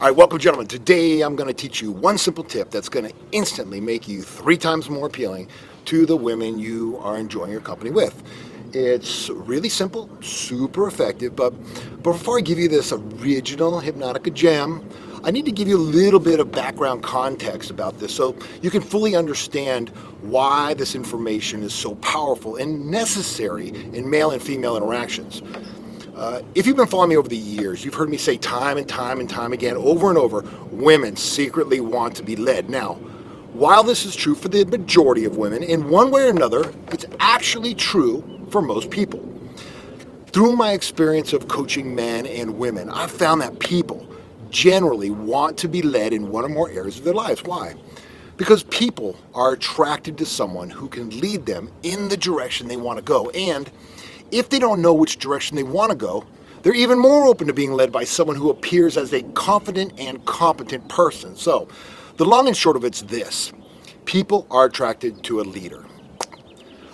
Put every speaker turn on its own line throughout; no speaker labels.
All right, welcome, gentlemen. Today I'm going to teach you one simple tip that's going to instantly make you 3 times more appealing to the women you are enjoying your company with. It's really simple, super effective, but before I give you this original Hypnotica gem, I need to give you a little bit of background context about this so you can fully understand why this information is so powerful and necessary in male and female interactions. If you've been following me over the years, you've heard me say time and time and time again, over and over, women secretly want to be led. Now, while this is true for the majority of women, in one way or another, it's actually true for most people. Through my experience of coaching men and women, I've found that people generally want to be led in one or more areas of their lives. Why? Because people are attracted to someone who can lead them in the direction they want to go. And if they don't know which direction they want to go, they're even more open to being led by someone who appears as a confident and competent person. So, the long and short of it's this. People are attracted to a leader.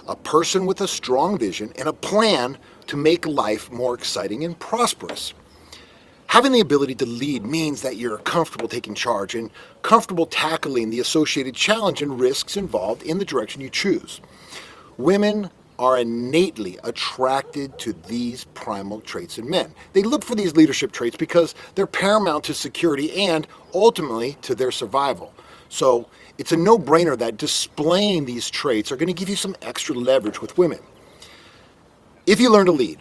A person with a strong vision and a plan to make life more exciting and prosperous. Having the ability to lead means that you're comfortable taking charge and comfortable tackling the associated challenge and risks involved in the direction you choose. Women are innately attracted to these primal traits in men. They look for these leadership traits because they're paramount to security and ultimately to their survival. So it's a no-brainer that displaying these traits are going to give you some extra leverage with women. If you learn to lead,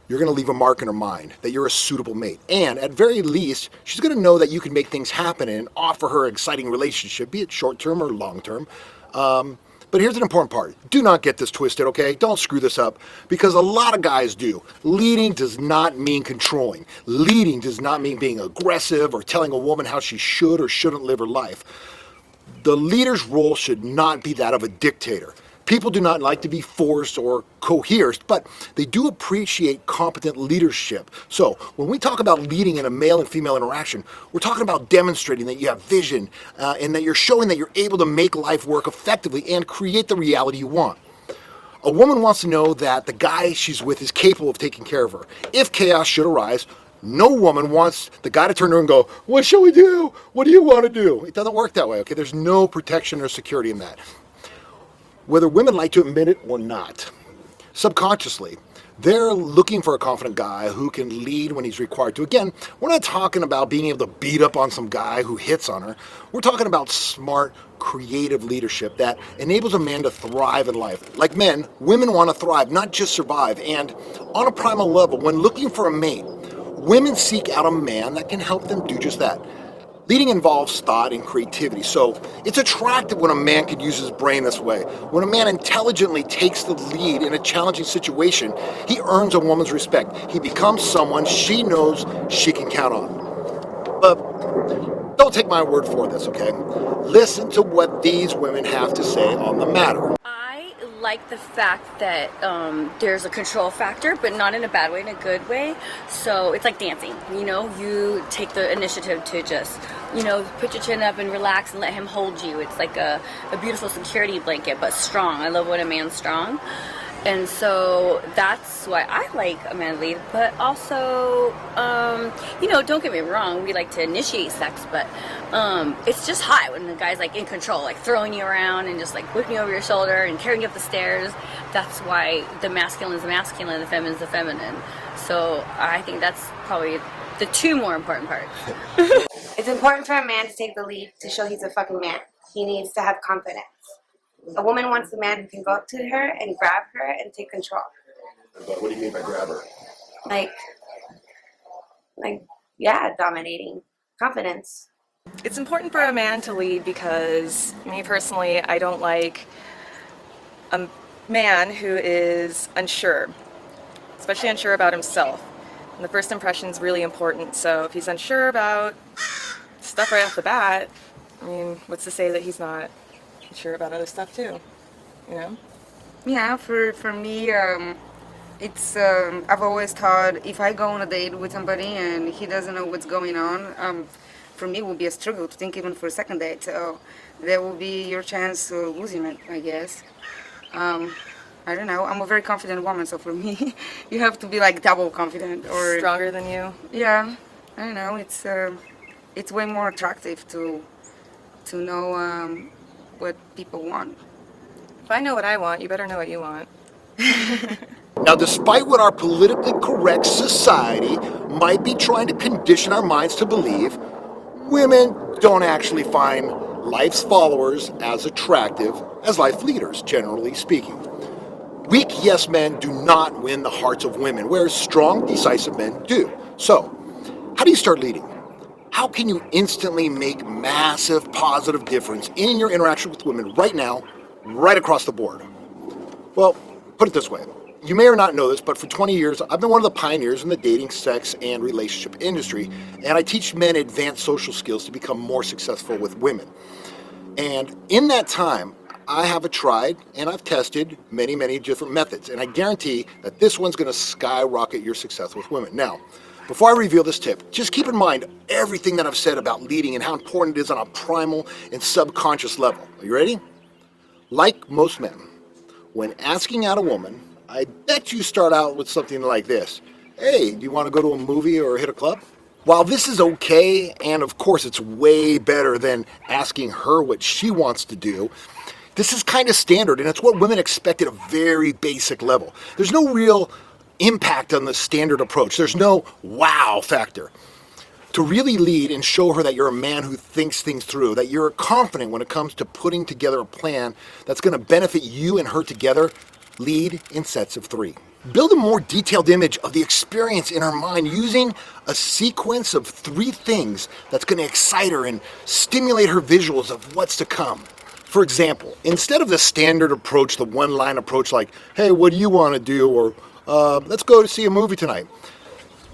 you're going to leave a mark in her mind that you're a suitable mate. And at very least, she's going to know that you can make things happen and offer her an exciting relationship, be it short-term or long-term. But here's an important part. Do not get this twisted, okay? Don't screw this up, because a lot of guys do. Leading does not mean controlling. Leading does not mean being aggressive or telling a woman how she should or shouldn't live her life. The leader's role should not be that of a dictator. People do not like to be forced or coerced, but they do appreciate competent leadership. So when we talk about leading in a male and female interaction, we're talking about demonstrating that you have vision and that you're showing that you're able to make life work effectively and create the reality you want. A woman wants to know that the guy she's with is capable of taking care of her. If chaos should arise, no woman wants the guy to turn to her and go, "What shall we do? What do you want to do?" It doesn't work that way, okay? There's no protection or security in that. Whether women like to admit it or not, subconsciously, they're looking for a confident guy who can lead when he's required to. Again, we're not talking about being able to beat up on some guy who hits on her. We're talking about smart, creative leadership that enables a man to thrive in life. Like men, women want to thrive, not just survive. And on a primal level, when looking for a mate, women seek out a man that can help them do just that. Leading involves thought and creativity, so it's attractive when a man can use his brain this way. When a man intelligently takes the lead in a challenging situation, he earns a woman's respect. He becomes someone she knows she can count on. But don't take my word for this, okay? Listen to what these women have to say on the matter.
I like the fact that there's a control factor, but not in a bad way, in a good way. So it's like dancing, you take the initiative to just, put your chin up and relax and let him hold you. It's like a beautiful security blanket, but strong. I love when a man's strong. And so that's why I like a man lead, but also, don't get me wrong, we like to initiate sex, but it's just hot when the guy's like in control, like throwing you around and just like whipping you over your shoulder and carrying you up the stairs. That's why the masculine is the masculine, the feminine is the feminine. So I think that's probably the 2 more important parts.
It's important for a man to take the lead to show he's a fucking man. He needs to have confidence. A woman wants a man who can go up to her and grab her and take control.
But what do you mean by grab her?
Dominating. Confidence.
It's important for a man to lead because, me personally, I don't like a man who is unsure, especially unsure about himself. And the first impression is really important, so if he's unsure about stuff right off the bat, what's to say that he's not sure about other stuff too,
Yeah, for me, it's I've always thought if I go on a date with somebody and he doesn't know what's going on, for me it will be a struggle to think even for a second date. So there will be your chance of losing it, I guess. I don't know. I'm a very confident woman, so for me, you have to be like double confident or
Stronger than you.
yeah. I don't know. It's way more attractive to know what people want.
If I know what I want, you better know what you want.
Now, despite what our politically correct society might be trying to condition our minds to believe, women don't actually find life's followers as attractive as life leaders, generally speaking. Weak yes men do not win the hearts of women, whereas strong, decisive men do. So, how do you start leading? How can you instantly make massive positive difference in your interaction with women right now, right across the board? Well, put it this way. You may or not know this, but for 20 years, I've been one of the pioneers in the dating, sex, and relationship industry, and I teach men advanced social skills to become more successful with women. And in that time, I have tried and I've tested many, many different methods, and I guarantee that this one's going to skyrocket your success with women. Now, before I reveal this tip, just keep in mind everything that I've said about leading and how important it is on a primal and subconscious level. Are you ready? Like most men, when asking out a woman, I bet you start out with something like this. Hey, do you want to go to a movie or hit a club? While this is okay, and of course it's way better than asking her what she wants to do, this is kind of standard, and it's what women expect at a very basic level. There's no real impact on the standard approach. There's no wow factor. To really lead and show her that you're a man who thinks things through, that you're confident when it comes to putting together a plan that's going to benefit you and her together, lead in sets of 3. Build a more detailed image of the experience in her mind using a sequence of 3 things that's going to excite her and stimulate her visuals of what's to come. For example, instead of the standard approach, the one-line approach like, hey, what do you want to do? Or let's go to see a movie tonight.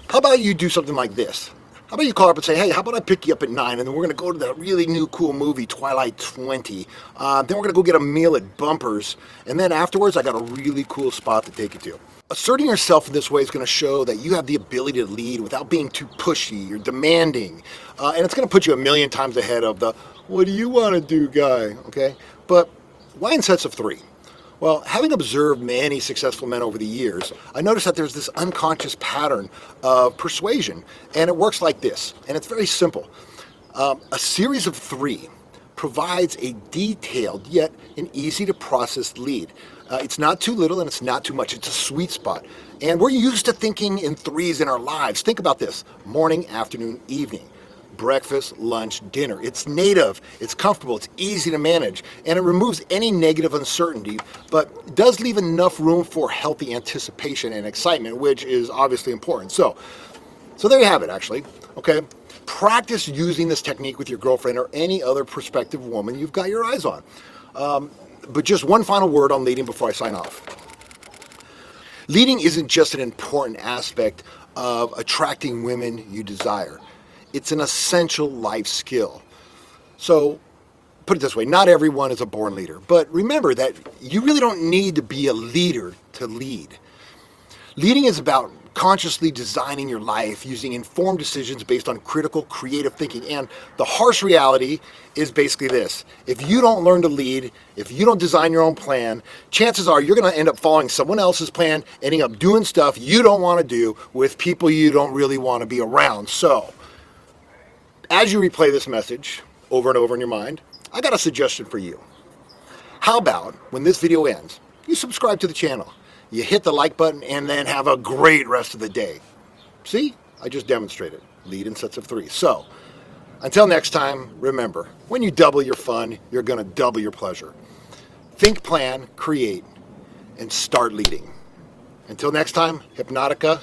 How about you do something like this? How about you call up and say, hey, how about I pick you up at 9 and then we're going to go to that really new cool movie, Twilight 20. Then we're going to go get a meal at Bumpers. And then afterwards, I got a really cool spot to take you to. Asserting yourself in this way is going to show that you have the ability to lead without being too pushy or demanding. And it's going to put you a million times ahead of the, what do you want to do guy, okay? But why in sets of 3? Well, having observed many successful men over the years, I noticed that there's this unconscious pattern of persuasion, and it works like this, and it's very simple. A series of 3 provides a detailed yet an easy to process lead. It's not too little and it's not too much. It's a sweet spot. And we're used to thinking in 3s in our lives. Think about this: morning, afternoon, evening. Breakfast, lunch, dinner. It's native, it's comfortable, it's easy to manage, and it removes any negative uncertainty, but does leave enough room for healthy anticipation and excitement, which is obviously important. So there you have it, actually. Okay, practice using this technique with your girlfriend or any other prospective woman you've got your eyes on. But just one final word on leading before I sign off. Leading isn't just an important aspect of attracting women you desire. It's an essential life skill. So, put it this way, not everyone is a born leader, but remember that you really don't need to be a leader to lead. Leading is about consciously designing your life using informed decisions based on critical, creative thinking. And the harsh reality is basically this: if you don't learn to lead, if you don't design your own plan, chances are you're going to end up following someone else's plan, ending up doing stuff you don't want to do with people you don't really want to be around. So, as you replay this message over and over in your mind, I got a suggestion for you. How about, when this video ends, you subscribe to the channel, you hit the like button, and then have a great rest of the day. See? I just demonstrated. Lead in sets of 3. So, until next time, remember, when you double your fun, you're going to double your pleasure. Think, plan, create, and start leading. Until next time, Hypnotica